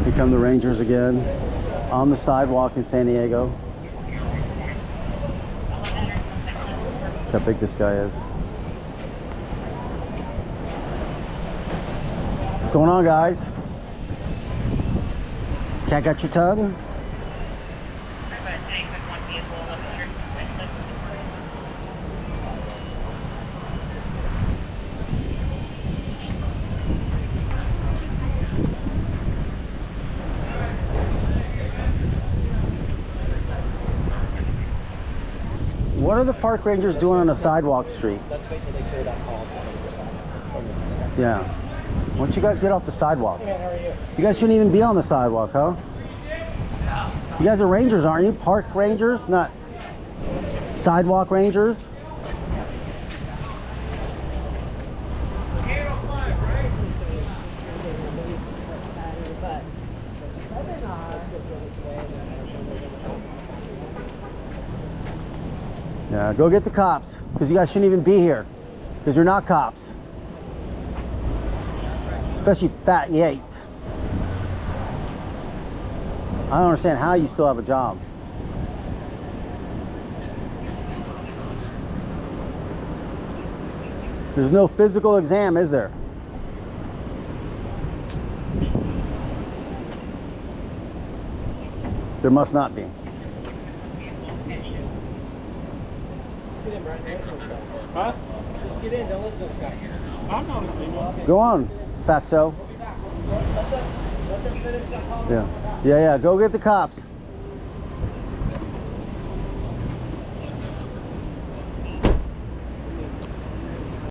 Here come the Rangers again on the sidewalk in San Diego. Look how big this guy is. What's going on, guys? Cat got your tongue? What are the park rangers doing on a sidewalk street? Let's wait till they clear that call. Yeah. Why don't you guys get off the sidewalk? Hey man, how are you? You guys shouldn't even be on the sidewalk, huh? You guys are rangers, aren't you? Park rangers, not sidewalk rangers? Yeah, go get the cops, because you guys shouldn't even be here, because you're not cops. Especially Fat Yates. I don't understand how you still have a job. There's no physical exam, is there? There must not be. Get in, Brian. Don't listen to Scott. Huh? Just get in. Don't listen to Scott. I'm not listening. Go on, fatso. Let them finish that call. Yeah. Yeah, go get the cops.